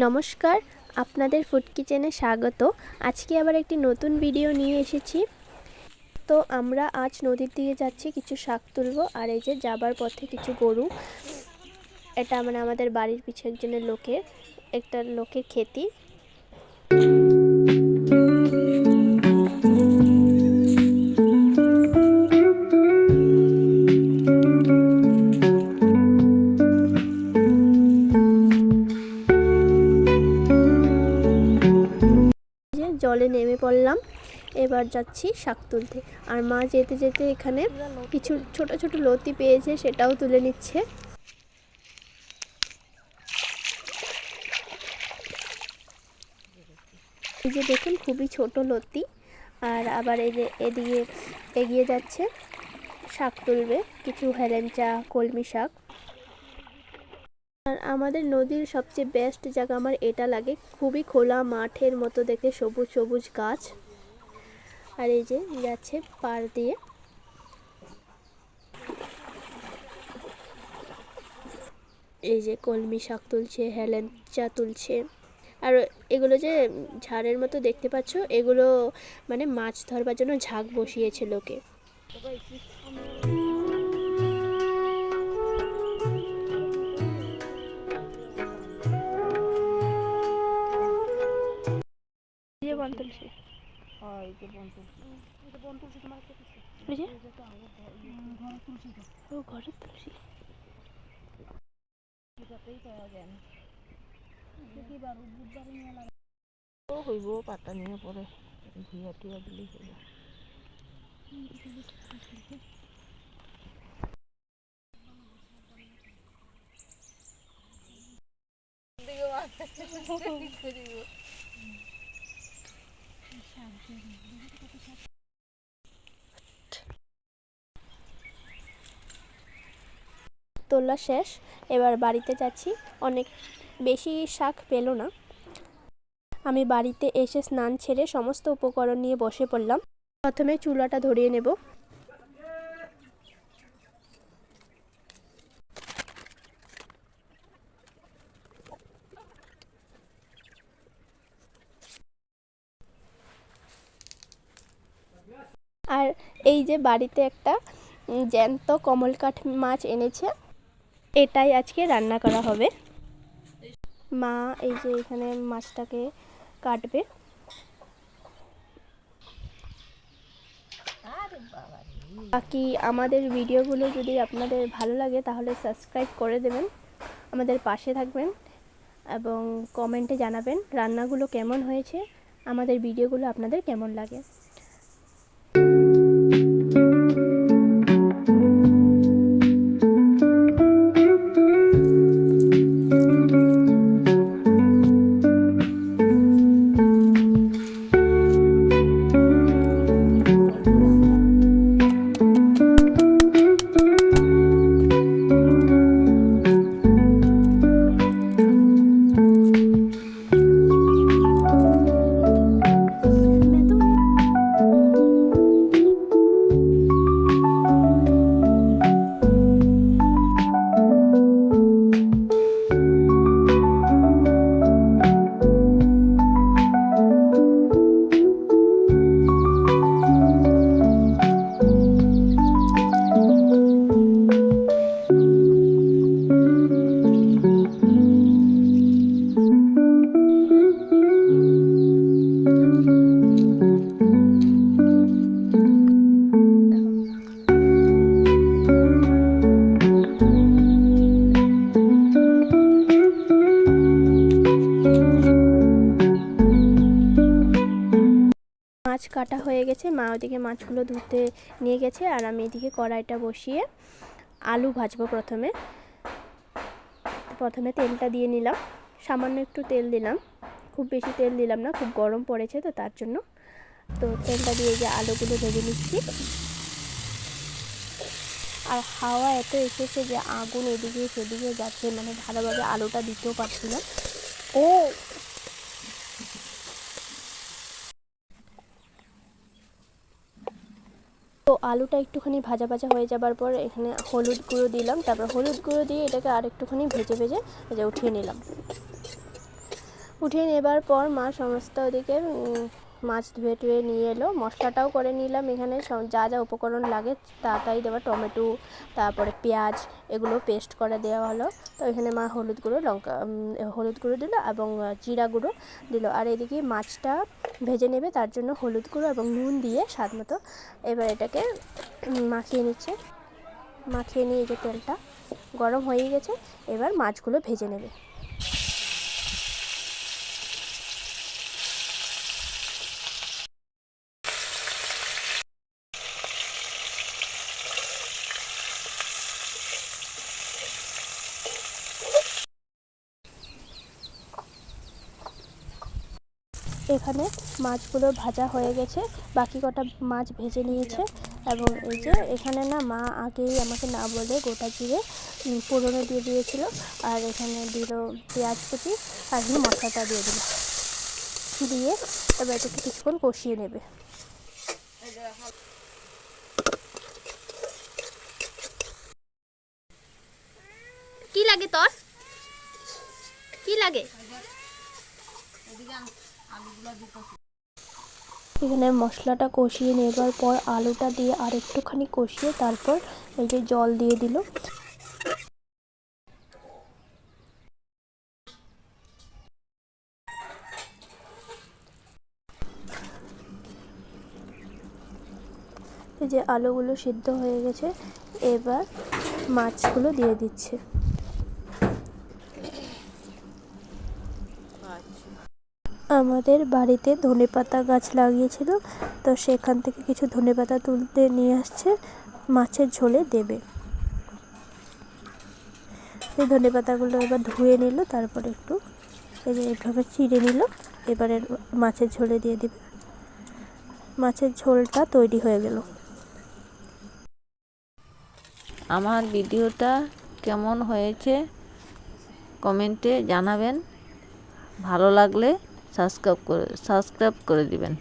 নমস্কার, আপনাদের ফুড কিচেনে স্বাগত। আজকে আবার একটি নতুন ভিডিও নিয়ে এসেছি। তো আমরা আজ নদীর দিকে যাচ্ছি, কিছু শাক তুলবো। আর এই যে যাবার পথে কিছু গরু, এটা মানে আমাদের বাড়ির পিছু একজনের একটা লোকের ক্ষেতি। জলে নেমে পড়লাম, এবার যাচ্ছি শাক তুলতে। আর মা যেতে যেতে এখানে কিছু ছোট ছোট লতি পেয়েছে, সেটাও তুলে নিচ্ছে। এই যে দেখুন, খুবই ছোট লতি। আর আবার এই যে এদিকে এগিয়ে যাচ্ছে, শাক তুলবে কিছু হেলেঞ্চা, কলমি শাক। আর আমাদের নদীর সবচেয়ে বেস্ট জায়গা আমার এটা লাগে, খুবই খোলা মাঠের মতো দেখে, সবুজ সবুজ গাছ। আর এই যে যাচ্ছে পাড় দিয়ে। এই যে কলমি শাক তুলছে, হেলেঞ্চা তুলছে। আর এগুলো যে ঝাড়ের মতো দেখতে পাচ্ছ, এগুলো মানে মাছ ধরবার জন্য ঝাঁক বসিয়েছে লোকে। হইব পাতা নিয়ে পরে ধুয়া টুয়া দিলে হইব। তোলা শেষ, এবার বাড়িতে যাচ্ছি। অনেক বেশি শাক পেল না। আমি বাড়িতে এসে স্নান ছেড়ে সমস্ত উপকরণ নিয়ে বসে পড়লাম। প্রথমে চুলাটা ধরিয়ে নেব। আর এই যে বাড়িতে একটা জ্যান্ত কমলকাঠ মাছ এনেছে, এটাই আজকে রান্না করা হবে। মা এই যে এখানে মাছটাকে কাটবে। বাকি আমাদের ভিডিওগুলো যদি আপনাদের ভালো লাগে তাহলে সাবস্ক্রাইব করে দেবেন, আমাদের পাশে থাকবেন এবং কমেন্টে জানাবেন রান্নাগুলো কেমন হয়েছে, আমাদের ভিডিওগুলো আপনাদের কেমন লাগে। মাছ কাটা হয়ে গেছে, মা ওদিকে মাছগুলো ধুতে নিয়ে গেছে। আর আমি এদিকে কড়াইটা বসিয়ে আলু ভাজবো। প্রথমে তেলটা দিয়ে নিলাম, সামান্য একটু তেল দিলাম, খুব বেশি তেল দিলাম না, খুব গরম পড়েছে তো তার জন্য। তো তেলটা দিয়ে যে আলুগুলো ভেজে নিচ্ছি। আর হাওয়া এত এসেছে যে আগুন এদিকে সেদিকে যাচ্ছে, মানে ভালোভাবে আলুটা দিতেও পারছি না। ও তো আলুটা একটুখানি ভাজা ভাজা হয়ে যাবার পর এখানে হলুদ গুঁড়ো দিলাম, তারপর হলুদ গুঁড়ো দিয়ে এটাকে আর একটুখানি ভেজে ভেজে উঠিয়ে নিলাম। উঠিয়ে নেবার পর মা সমস্ত ওদিকে মাছ ধুয়ে টুয়ে নিয়ে এলো। মশলাটাও করে নিলাম, এখানে যা যা উপকরণ লাগে তাই দেওয়া, টমেটো তারপরে পেঁয়াজ এগুলো পেস্ট করে দেওয়া হলো। তো এখানে মা হলুদ গুঁড়ো দিল এবং জিরা গুঁড়ো দিল। আর এদিকে মাছটা ভেজে নেবে, তার জন্য হলুদ গুঁড়ো এবং নুন দিয়ে স্বাদ মতো এবার এটাকে মাখিয়ে নিচ্ছে। মাখিয়ে নিয়ে এই যে তেলটা গরম হয়ে গেছে, এবার মাছগুলো ভেজে নেবে। এখানে মাছগুলো ভাজা হয়ে গেছে, বাকি কটা মাছ ভেজে নিয়েছে। এবং এই যে এখানে না মা আগেই আমাকে না বলে গোটা জিরে ফোড়নে দিয়ে দিয়েছিল, আর এখানে দিল পেঁয়াজ কুচি, আর এখানে মশলাটা দিয়ে দিল, দিয়ে এবার এটাকে কিছুক্ষণ কষিয়ে নেবে। কি লাগে তোর, কি লাগে? এখানে মশলাটা কষিয়ে নেবার পর আলুটা দিয়ে আর একটুখানি কষিয়ে তারপর এই যে জল দিয়ে দিল। এই যে আলুগুলো সিদ্ধ হয়ে গেছে, এবার মাছগুলো দিয়ে দিচ্ছে। আমাদের বাড়িতে ধনেপাতা গাছ লাগিয়েছিল, তো সেখান থেকে কিছু ধনেপাতা তুলতে নিয়ে আসছে, মাছের ঝোলে দেবে। এই ধনেপাতাগুলো এবার ধুয়ে নিল, তারপরে একটু এই যে এইভাবে চিড়ে নিল, এবারে মাছের ঝোলে দিয়ে দেবে। মাছের ঝোলটা তৈরি হয়ে গেল। আমার ভিডিওটা কেমন হয়েছে কমেন্টে জানাবেন। ভালো লাগলে সাবস্ক্রাইব করে দিবেন।